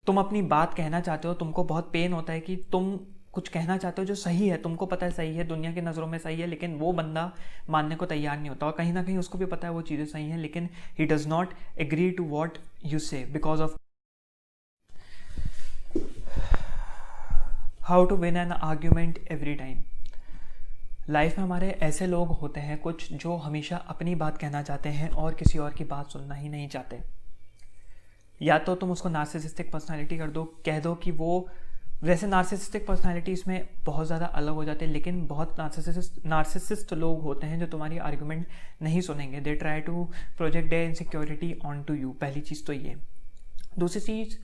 तुम अपनी बात कहना चाहते हो, तुमको बहुत पेन होता है कि तुम कुछ कहना चाहते हो जो सही है, तुमको पता है सही है, दुनिया की नज़रों में सही है, लेकिन वो बंदा मानने को तैयार नहीं होता। और कहीं ना कहीं उसको भी पता है वो चीज़ें सही हैं, लेकिन he does not agree to what you say because of how to win an argument every time. Life में हमारे ऐसे लोग होते हैं कुछ जो हमेशा अपनी बात कहना चाहते हैं और किसी और की बात सुनना ही नहीं चाहते। या तो तुम उसको नार्सिसिस्टिक पर्सनालिटी कर दो, कह दो कि वो, वैसे नार्सिसिस्टिक पर्सनालिटीज़ में बहुत ज़्यादा अलग हो जाते हैं, लेकिन बहुत नार्सिसिस्ट लोग होते हैं जो तुम्हारी आर्गुमेंट नहीं सुनेंगे। They try to project their insecurity on to you. पहली चीज़ तो ये। दूसरी चीज़,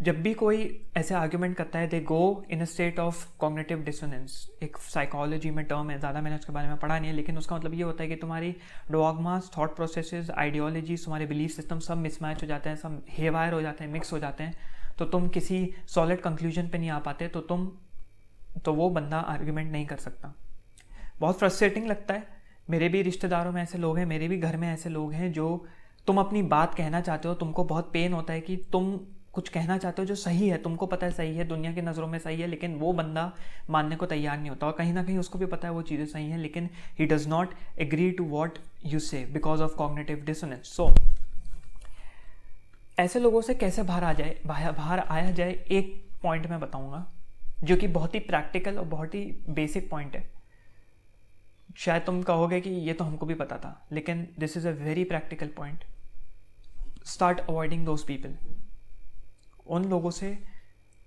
जब भी कोई ऐसे आर्ग्यूमेंट करता है, they go in a state of cognitive dissonance. एक साइकोलॉजी में टर्म है, ज़्यादा मैंने उसके बारे में पढ़ा नहीं है, लेकिन उसका मतलब ये होता है कि तुम्हारी डॉगमास, थॉट प्रोसेसेस, आइडियोलॉजीज, तुम्हारे बिलीफ सिस्टम सब मिसमैच हो जाते हैं, सब हेवायर हो जाते हैं, मिक्स हो जाते हैं, तो तुम किसी सॉलिड कंक्लूजन पे नहीं आ पाते, तो वो बंदा आर्ग्यूमेंट नहीं कर सकता। बहुत फ्रस्ट्रेटिंग लगता है। मेरे भी रिश्तेदारों में ऐसे लोग हैं, मेरे भी घर में ऐसे लोग हैं जो, तुम अपनी बात कहना चाहते हो, तुमको बहुत पेन होता है कि तुम कुछ कहना चाहते हो जो सही है, तुमको पता है सही है, दुनिया की नज़रों में सही है, लेकिन वो बंदा मानने को तैयार नहीं होता। और कहीं ना कहीं उसको भी पता है वो चीज़ें सही हैं, लेकिन he does not agree to what you say because of cognitive dissonance. So ऐसे लोगों से कैसे बाहर आया जाए, एक पॉइंट मैं बताऊंगा जो कि बहुत ही प्रैक्टिकल और बहुत ही बेसिक पॉइंट है। शायद तुम कहोगे कि ये तो हमको भी पता था, लेकिन this is a very practical point. Start avoiding those people. उन लोगों से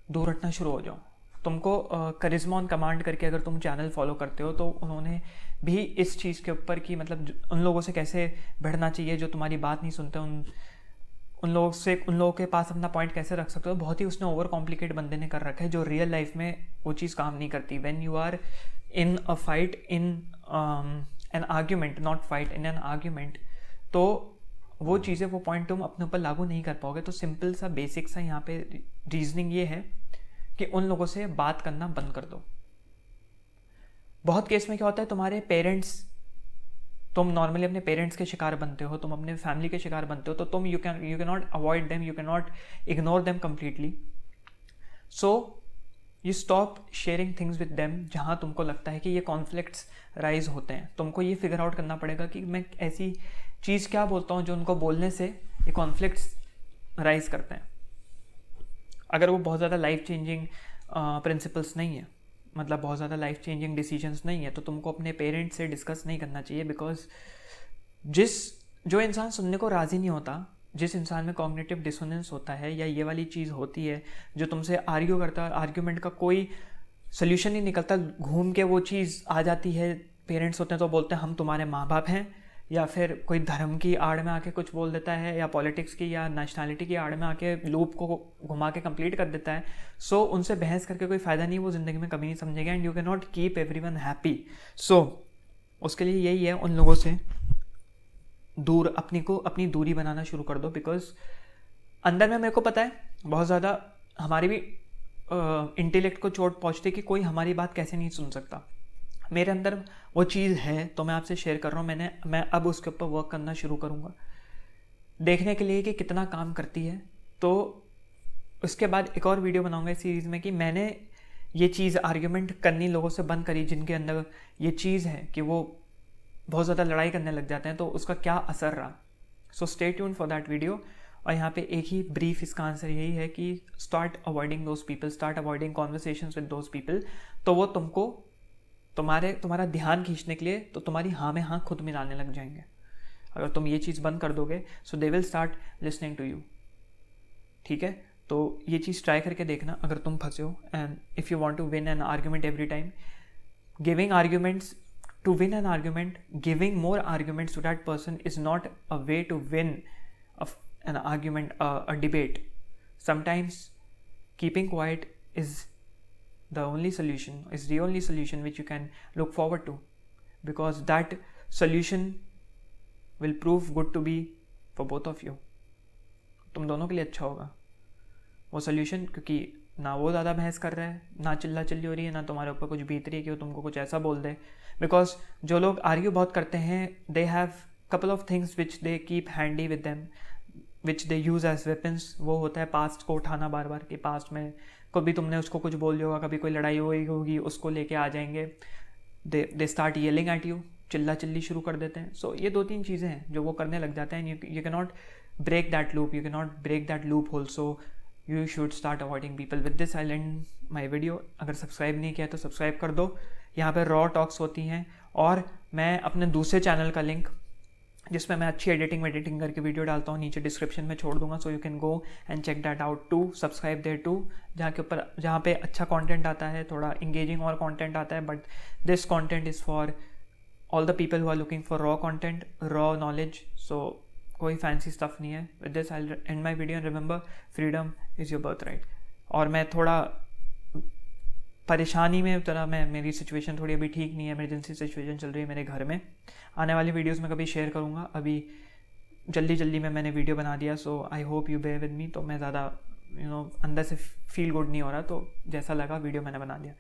दूर हटना शुरू हो जाओ। तुमको करिश्मा ऑन कमांड करके अगर तुम चैनल फॉलो करते हो, तो उन्होंने भी इस चीज़ के ऊपर कि मतलब उन लोगों से कैसे भिड़ना चाहिए जो तुम्हारी बात नहीं सुनते, उन लोगों के पास अपना पॉइंट कैसे रख सकते हो, बहुत ही उसने ओवर कॉम्प्लिकेट बंदे ने कर रखा है, जो रियल लाइफ में वो चीज़ काम नहीं करती। When you are in a fight, in an argument, not fight, in an argument, तो वो चीज़ें, वो पॉइंट तुम अपने ऊपर लागू नहीं कर पाओगे। तो सिंपल सा बेसिक सा यहाँ पे रीजनिंग ये है कि उन लोगों से बात करना बंद कर दो। बहुत केस में क्या होता है, तुम्हारे पेरेंट्स, तुम नॉर्मली अपने पेरेंट्स के शिकार बनते हो, तुम अपने फैमिली के शिकार बनते हो, तो तुम you can not avoid them, you can not ignore them completely. So you stop sharing things with them जहाँ तुमको लगता है कि ये कॉन्फ्लिक्ट्स राइज होते हैं। तुमको ये फिगर आउट करना पड़ेगा कि मैं ऐसी चीज़ क्या बोलता हूँ जो उनको बोलने से ये कॉन्फ्लिक्ट्स राइज करते हैं। अगर वो बहुत ज़्यादा लाइफ चेंजिंग प्रिंसिपल्स नहीं है, मतलब बहुत ज़्यादा लाइफ चेंजिंग डिसीजंस नहीं है, तो तुमको अपने पेरेंट्स से डिस्कस नहीं करना चाहिए। बिकॉज जो इंसान सुनने को राज़ी नहीं होता, जिस इंसान में कॉग्निटिव डिसोनेंस होता है या ये वाली चीज़ होती है, जो तुमसे आर्ग्यू करता है, आर्ग्यूमेंट का कोई सोल्यूशन नहीं निकलता, घूम के वो चीज़ आ जाती है। पेरेंट्स होते हैं तो बोलते हैं हम तुम्हारे माँ बाप हैं, या फिर कोई धर्म की आड़ में आके कुछ बोल देता है, या पॉलिटिक्स की या नेशनैलिटी की आड़ में आके लूप को घुमा के कंप्लीट कर देता है। सो उनसे बहस करके कोई फ़ायदा नहीं, वो ज़िंदगी में कभी नहीं समझेगा, and you can not keep everyone happy. So उसके लिए यही है, उन लोगों से दूर, अपनी दूरी बनाना शुरू कर दो। बिकॉज अंदर में मेरे को पता है बहुत ज़्यादा हमारी भी इंटेलेक्ट को चोट पहुँचती कि कोई हमारी बात कैसे नहीं सुन सकता। मेरे अंदर वो चीज़ है, तो मैं आपसे शेयर कर रहा हूँ। मैं अब उसके ऊपर वर्क करना शुरू करूँगा, देखने के लिए कि कितना काम करती है। तो उसके बाद एक और वीडियो बनाऊँगा इस सीरीज़ में कि मैंने ये चीज़ आर्ग्यूमेंट करनी लोगों से बंद करी, जिनके अंदर ये चीज़ है कि वो बहुत ज़्यादा लड़ाई करने लग जाते हैं, तो उसका क्या असर रहा। So stay tune for that video. और यहाँ पे एक ही ब्रीफ इसका आंसर यही है कि start avoiding those people, start avoiding conversations with those people. तो वो तुमको तुम्हारा ध्यान खींचने के लिए, तो तुम्हारी हाँ में हाँ खुद मिलाने लग जाएंगे। अगर तुम ये चीज़ बंद कर दोगे, so they will start listening to you. ठीक है, तो ये चीज़ ट्राई करके देखना अगर तुम फंसे हो। And if you want to win an argument every time, giving arguments to win an argument, giving more arguments to that person is not a way to win an argument, a debate. Sometimes keeping quiet is the only solution which you can look forward to, because that solution will prove good to be for both of you. तुम दोनों के लिए अच्छा होगा वो solution, क्योंकि ना वो ज़्यादा बहस कर रहा है, ना चिल्ला चिल्ली हो रही है, ना तुम्हारे ऊपर कुछ बीत रही है कि वो तुमको कुछ ऐसा बोल दे। बिकॉज जो लोग आर्ग्यू बहुत करते हैं, they have couple of things which they keep handy with them. Which they use as weapons, वो होता है पास्ट को उठाना बार बार, कि पास्ट में कभी तुमने उसको कुछ बोल दिया होगा, कभी कोई लड़ाई हुई होगी, उसको लेके आ जाएंगे, they start yelling at you, चिल्ला चिल्ली शुरू कर देते हैं. सो ये 2-3 चीज़ें हैं जो वो करने लग जाते हैं. You can not break that loop, you can not break that loophole. So you should start avoiding people. With this I end my video. अगर सब्सक्राइब नहीं किया तो सब्सक्राइब कर दो. यहाँ पर रॉ टॉक्स होती हैं, और मैं अपने दूसरे चैनल का लिंक जिसमें मैं अच्छी एडिटिंग करके वीडियो डालता हूँ नीचे डिस्क्रिप्शन में छोड़ दूंगा. So you can go and check that out too, subscribe there too. जहाँ पे अच्छा कंटेंट आता है, थोड़ा इंगेजिंग और कंटेंट आता है. But this content is for all the people who are looking for raw content, raw knowledge. So कोई फैंसी स्टफ नहीं है. With this I end my video. Remember, freedom is your birthright. और मैं थोड़ा परेशानी में तरह मेरी सिचुएशन थोड़ी अभी ठीक नहीं है, इमरजेंसी सिचुएशन चल रही है मेरे घर में. आने वाली वीडियोस में कभी शेयर करूँगा. अभी जल्दी में मैंने वीडियो बना दिया. So I hope you bear with me. तो मैं ज़्यादा अंदर से फील गुड नहीं हो रहा, तो जैसा लगा वीडियो मैंने बना दिया.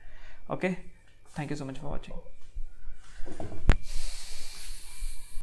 Okay, thank you so much for watching.